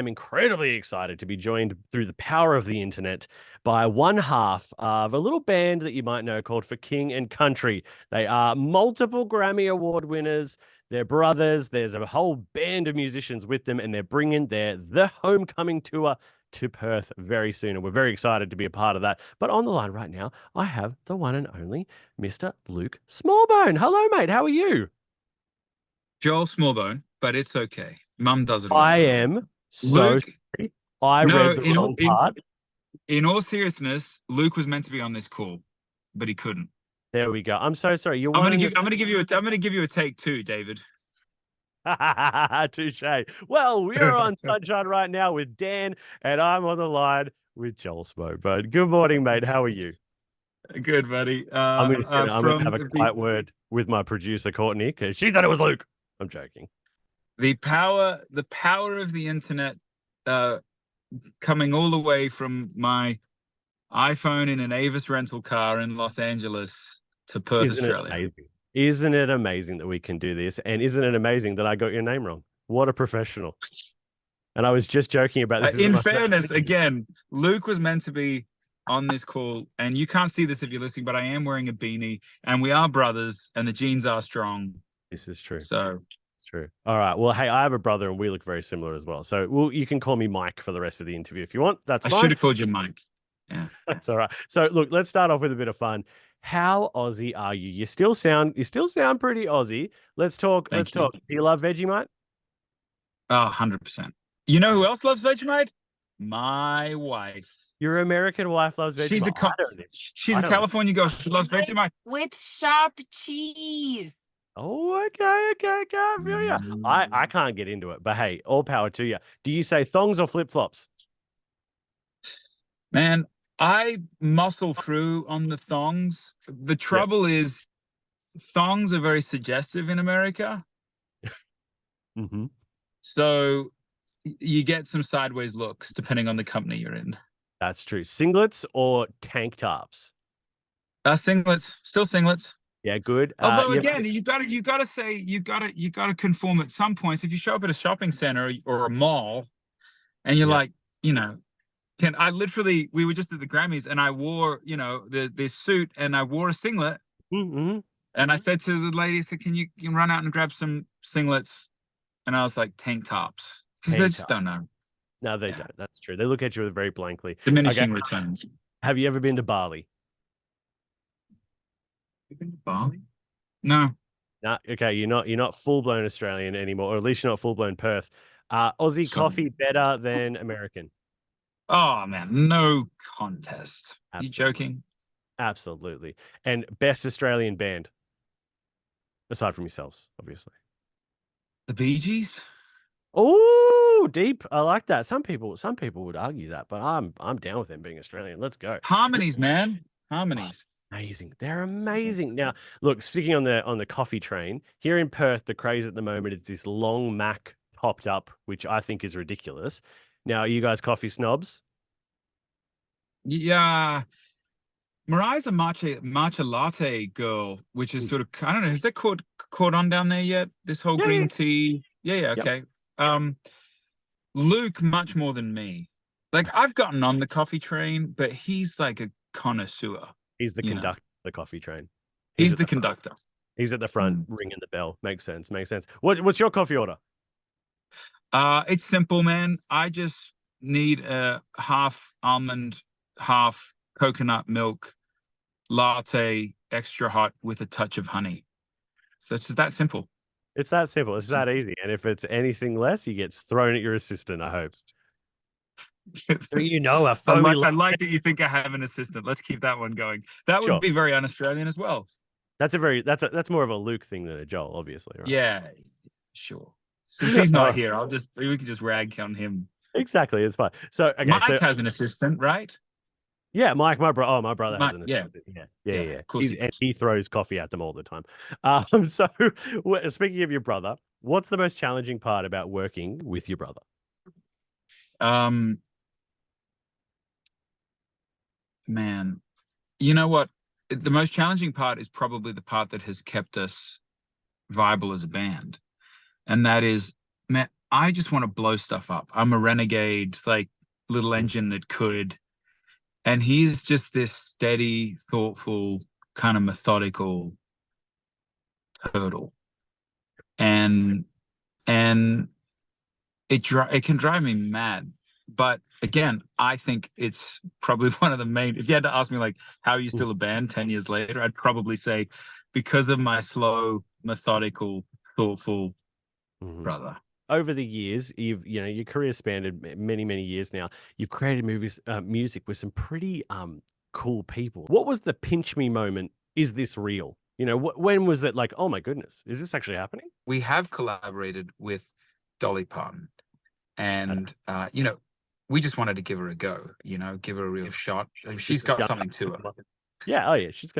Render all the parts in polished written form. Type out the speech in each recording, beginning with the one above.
I'm incredibly excited to be joined through the power of the internet by one half of a little band that you might know called For King and Country. They are multiple Grammy Award winners. They're brothers. There's a whole band of musicians with them, and they're bringing the homecoming tour to Perth very soon. And we're very excited to be a part of that. But on the line right now, I have the one and only Mr. Luke Smallbone. Hello, mate. How are you? Joel Smallbone, but it's okay. Mum does it all the I time. am so Luke, sorry. I no, read the wrong part. in all seriousness, Luke was meant to be on this call, but he couldn't. There we go. I'm so sorry. You're I'm one gonna of give you a take two, David. Touche. Well, we're on Sunshine right now with Dan, and I'm on the line with Joel Smallbone. Good morning, mate. How are you? Good, buddy. I'm gonna have a quiet word with my producer Courtney because she thought it was Luke. I'm joking. The power of the internet, coming all the way from my iPhone in an Avis rental car in Los Angeles to Perth, Isn't it Australia. amazing? Isn't it amazing that we can do this? And isn't it amazing that I got your name wrong? What a professional. And I was just joking about this. In fairness, again, Luke was meant to be on this call, and you can't see this if you're listening, but I am wearing a beanie, and we are brothers, and the genes are strong. This is true. So it's true. All right. Well, hey, I have a brother, and we look very similar as well. So, you can call me Mike for the rest of the interview if you want. That's fine. I should have called you Mike. Yeah, that's all right. So, look, let's start off with a bit of fun. How Aussie are you? You still sound pretty Aussie. Let's talk. Let's talk. Do you love Vegemite? Oh, 100%. You know who else loves Vegemite? My wife. Your American wife loves Vegemite. She's a California girl. She loves Vegemite with sharp cheese. Oh, okay. I feel ya. I can't get into it, but hey, all power to you. Do you say thongs or flip flops? Man, I muscle through on the thongs. The trouble is, thongs are very suggestive in America. Mm-hmm. So you get some sideways looks depending on the company you're in. That's true. Singlets or tank tops? Singlets, still singlets. Yeah, good. Although again, you gotta conform at some points. If you show up at a shopping center or a mall, and you're like, we were just at the Grammys, and I wore, this suit, and I wore a singlet, and I said to the lady, I said, can you run out and grab some singlets? And I was like, tank tops, because they just don't know. No, they don't. That's true. They look at you very blankly. Diminishing returns. Have you ever been to Bali? You've been to Bali? No. No. Okay, you're not full blown Australian anymore, or at least you're not full blown Perth. Aussie coffee better than American? Oh man, no contest. Absolutely. You joking? Absolutely. And best Australian band, aside from yourselves, obviously. The Bee Gees. Oh, deep. I like that. Some people would argue that, but I'm down with them being Australian. Let's go. Harmonies, man. Harmonies. Amazing. They're amazing. Now, look, speaking on the coffee train, here in Perth, the craze at the moment is this long Mac topped up, which I think is ridiculous. Now, are you guys coffee snobs? Yeah. Mariah's a matcha latte girl, which is sort of, I don't know, has that caught on down there yet? This whole green tea. Yeah, okay. Yep. Luke, much more than me. Like, I've gotten on the coffee train, but he's like a connoisseur. He's the conductor of the coffee train. He's the conductor. He's at the front ringing the bell. Makes sense. What's your coffee order? It's simple, man. I just need a half almond, half coconut milk latte, extra hot with a touch of honey. So it's just that simple. It's that simple. It's that easy. And if it's anything less, he gets thrown at your assistant, I hope. A foamy I like that you think I have an assistant. Let's keep that one going. That would be very un-Australian as well. That's more of a Luke thing than a Joel, obviously, right? Yeah, sure. Since he's not here, we can just rag on him. Exactly, it's fine. So Mike has an assistant, right? Yeah, Mike, my brother has an assistant. Yeah. Of course he throws coffee at them all the time. So speaking of your brother, what's the most challenging part about working with your brother? Man, you know what? The most challenging part is probably the part that has kept us viable as a band. And that is, man, I just want to blow stuff up. I'm a renegade, like little engine that could. And he's just this steady, thoughtful, kind of methodical turtle. And it can drive me mad. But again, I think it's probably one of the main. If you had to ask me, like, how are you still a band 10 years later, I'd probably say because of my slow, methodical, thoughtful brother. Over the years, your career spanned many years now. You've created music with some pretty cool people. What was the pinch me moment? Is this real? When was it like, oh my goodness, is this actually happening? We have collaborated with Dolly Parton, and we just wanted to give her a go. Give her a real shot. She's got something to her. Yeah. Oh yeah. She's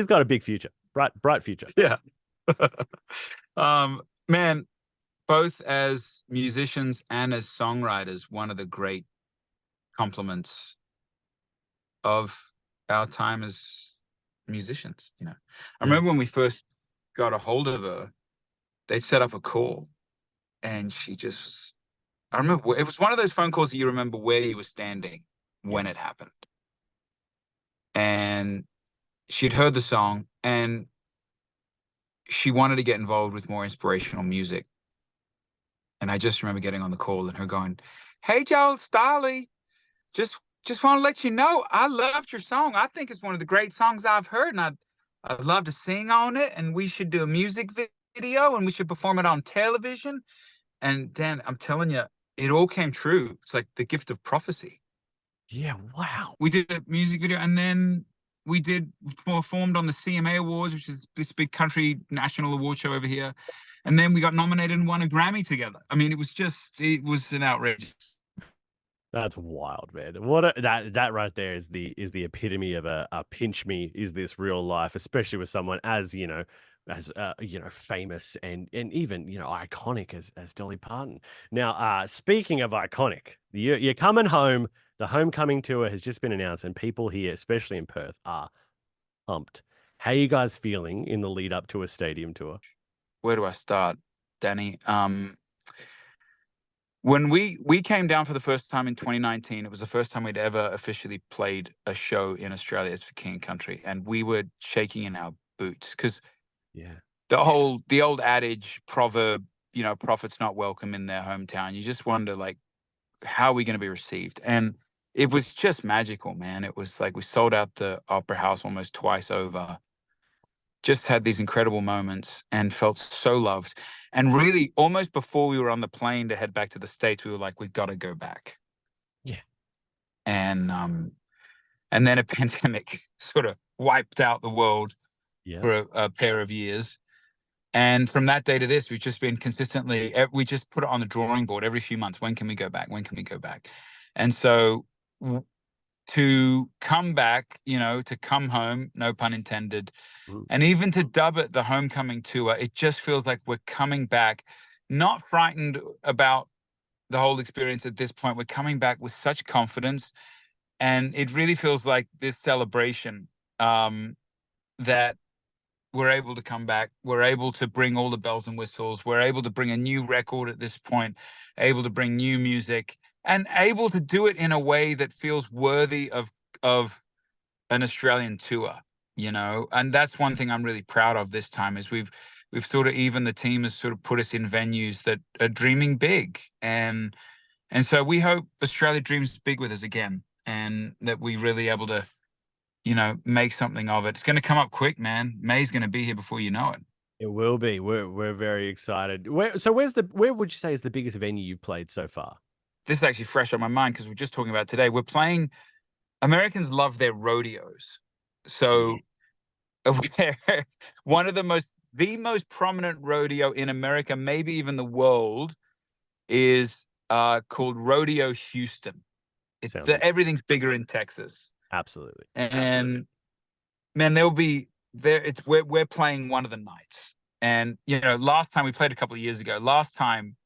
got a big future. Bright future. Yeah. Man, both as musicians and as songwriters, one of the great compliments of our time as musicians. I remember when we first got a hold of her, they'd set up a call, and I remember it was one of those phone calls that you remember where you were standing when it happened. And she'd heard the song, and she wanted to get involved with more inspirational music. And I just remember getting on the call and her going, "Hey, Joel, Starley, just want to let you know I loved your song. I think it's one of the great songs I've heard, and I'd love to sing on it, and we should do a music video, and we should perform it on television." And Dan, I'm telling you, it all came true. It's like the gift of prophecy. Yeah, wow. We did a music video, and then we performed on the CMA Awards, which is this big country national award show over here. And then we got nominated and won a Grammy together. I mean, it was an outrageous. That's wild, man. That right there is the epitome of a pinch me. Is this real life, especially with someone as famous and even iconic as Dolly Parton. Now, speaking of iconic, you're coming home. The homecoming tour has just been announced, and people here, especially in Perth, are pumped. How are you guys feeling in the lead up to a stadium tour? Where do I start, Danny? When we came down for the first time in 2019, it was the first time we'd ever officially played a show in Australia as for King and Country, and we were shaking in our boots because the old adage, proverb, prophets not welcome in their hometown. You just wonder, like, how are we going to be received? And it was just magical, man. It was like we sold out the Opera House almost twice over. Just had these incredible moments and felt so loved. And really, almost before we were on the plane to head back to the States, we were like, we've got to go back. Yeah. And then a pandemic sort of wiped out the world for a pair of years. And from that day to this, we've just been consistently, we just put it on the drawing board every few months. When can we go back? When can we go back? And so to come back, to come home, no pun intended, and even to dub it the homecoming tour, it just feels like we're coming back, not frightened about the whole experience at this point. We're coming back with such confidence, and it really feels like this celebration that we're able to come back. We're able to bring all the bells and whistles. We're able to bring a new record at this point, able to bring new music, and able to do it in a way that feels worthy of an Australian tour, and that's one thing I'm really proud of this time is we've sort of, even the team has sort of put us in venues that are dreaming big, and so we hope Australia dreams big with us again, and that we really able to make something of it. It's going to come up quick, man. May's going to be here before you know it. It will be. We're very excited. Where would you say is the biggest venue you've played so far? This is actually fresh on my mind because we're just talking about today. We're playing. Americans love their rodeos, so one of the most prominent rodeo in America, maybe even the world, is called Rodeo Houston. Everything's bigger in Texas. Absolutely. And man, we're playing one of the nights. And last time we played a couple of years ago. Last time,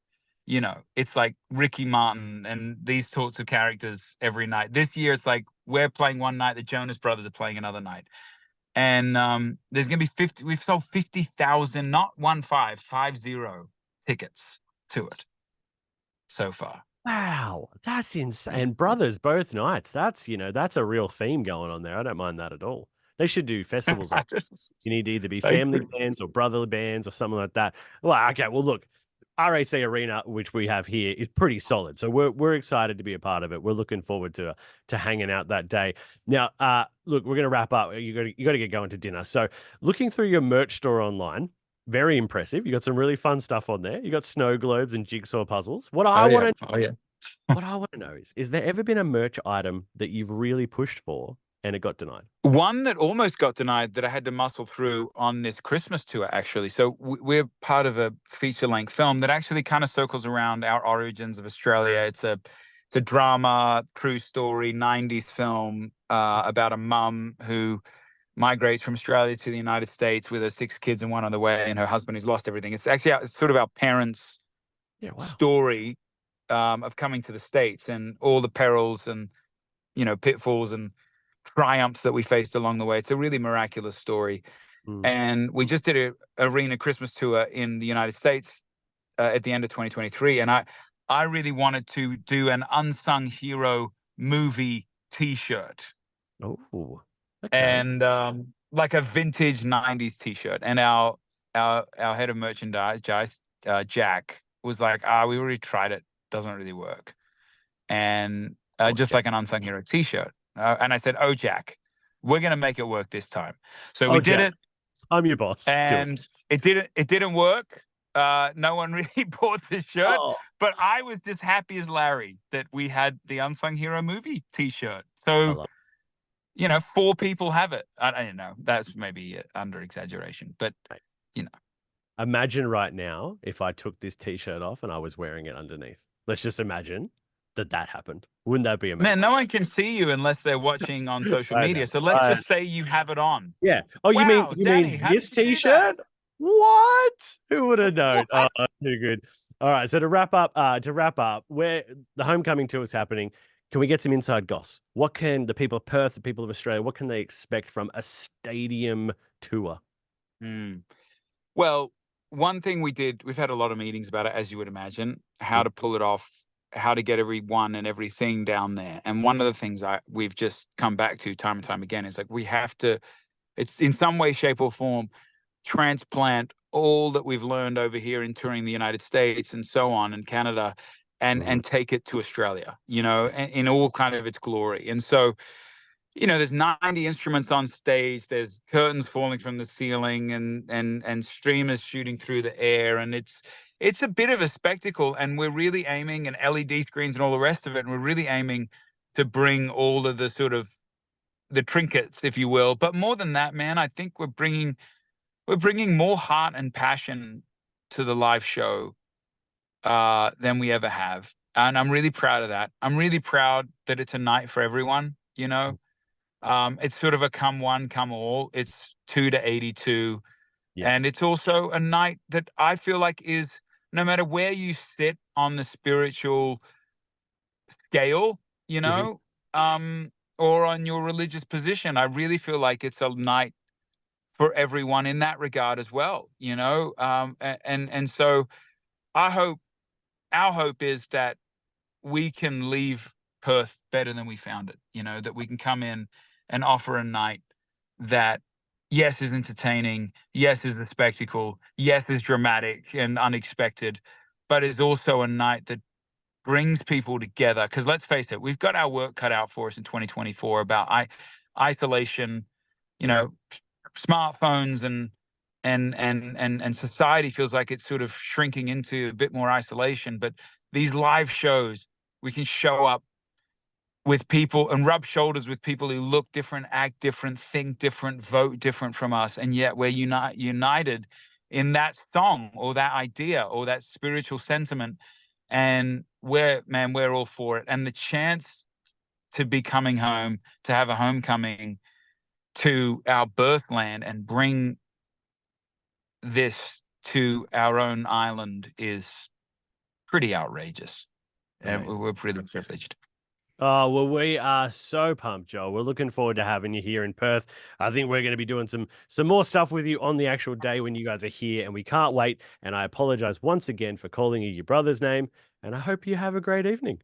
it's like Ricky Martin and these sorts of characters every night. This year, it's like we're playing one night, the Jonas Brothers are playing another night. And there's going to be we've sold 50,000, not 50 tickets to it. so far. Wow, that's insane. And brothers both nights. That's, that's a real theme going on there. I don't mind that at all. They should do festivals like this. You need to either be Thank family you. bands or brotherly bands or something like that. Well, okay, well, look, RAC Arena, which we have here, is pretty solid. So we're excited to be a part of it. We're looking forward to hanging out that day. Now, look, we're gonna wrap up. You gotta get going to dinner. So looking through your merch store online, very impressive. You got some really fun stuff on there. You got snow globes and jigsaw puzzles. What I Oh yeah. want to Oh yeah. what I want to know is there ever been a merch item that you've really pushed for and it got denied? One that almost got denied that I had to muscle through on this Christmas tour, actually. So we're part of a feature-length film that actually kind of circles around our origins of Australia. It's a drama, true story, 90s film about a mum who migrates from Australia to the United States with her 6 kids and one on the way, and her husband who's lost everything. It's actually it's sort of our parents' Yeah, wow. story of coming to the States and all the perils and pitfalls and triumphs that we faced along the way. It's a really miraculous story. Mm. And we just did a arena Christmas tour in the United States at the end of 2023. And I really wanted to do an unsung hero movie T-shirt. Oh, okay. And like a vintage 90s T-shirt. And our head of merchandise, Jack, was like, we already tried it. Doesn't really work. And just like an unsung hero T-shirt. And I said, "Oh, Jack, we're going to make it work this time." So we did Jack, it. I'm your boss. And it didn't work. No one really bought the shirt, but I was just happy as Larry that we had the Unsung Hero movie T-shirt. So, 4 people have it. I don't know. That's maybe under exaggeration, but Imagine right now if I took this T-shirt off and I was wearing it underneath. Let's just imagine that happened. Wouldn't that be amazing? Man, no one can see you unless they're watching on social media. So let's just say you have it on. Yeah. Oh, you Wow, mean Danny, how this did you do T-shirt? that? What? Who would have known? What? Oh, too good. All right. So to wrap up, where the homecoming tour is happening, can we get some inside goss? What can the people of Perth, the people of Australia, what can they expect from a stadium tour? Well, one thing we've had a lot of meetings about it, as you would imagine, how to pull it off, how to get everyone and everything down there. And one of the things we've just come back to time and time again is like, we have to, it's in some way, shape or form, transplant all that we've learned over here in touring the United States and so on, and Canada, and take it to Australia, in all kind of its glory. And so, there's 90 instruments on stage, there's curtains falling from the ceiling and streamers shooting through the air. And it's a bit of a spectacle. And we're really aiming, and LED screens and all the rest of it. And we're really aiming to bring all of the sort of the trinkets, if you will. But more than that, man, I think we're bringing more heart and passion to the live show than we ever have. And I'm really proud of that. I'm really proud that it's a night for everyone, It's sort of a come one, come all. It's 2 to 82. Yeah. And it's also a night that I feel like is, no matter where you sit on the spiritual scale, or on your religious position, I really feel like it's a night for everyone in that regard as well, and so our hope is that we can leave Perth better than we found it, that we can come in and offer a night that, yes, is entertaining, yes, is a spectacle, yes, is dramatic and unexpected, but is also a night that brings people together. Because let's face it, we've got our work cut out for us in 2024 about isolation, smartphones and society feels like it's sort of shrinking into a bit more isolation. But these live shows, we can show up with people and rub shoulders with people who look different, act different, think different, vote different from us, and yet we're united in that song or that idea or that spiritual sentiment. And we're all for it. And the chance to be coming home, to have a homecoming to our birthland and bring this to our own island is pretty outrageous. And we're pretty privileged. Oh, well, we are so pumped, Joel. We're looking forward to having you here in Perth. I think we're going to be doing some more stuff with you on the actual day when you guys are here, and we can't wait. And I apologize once again for calling you your brother's name, and I hope you have a great evening.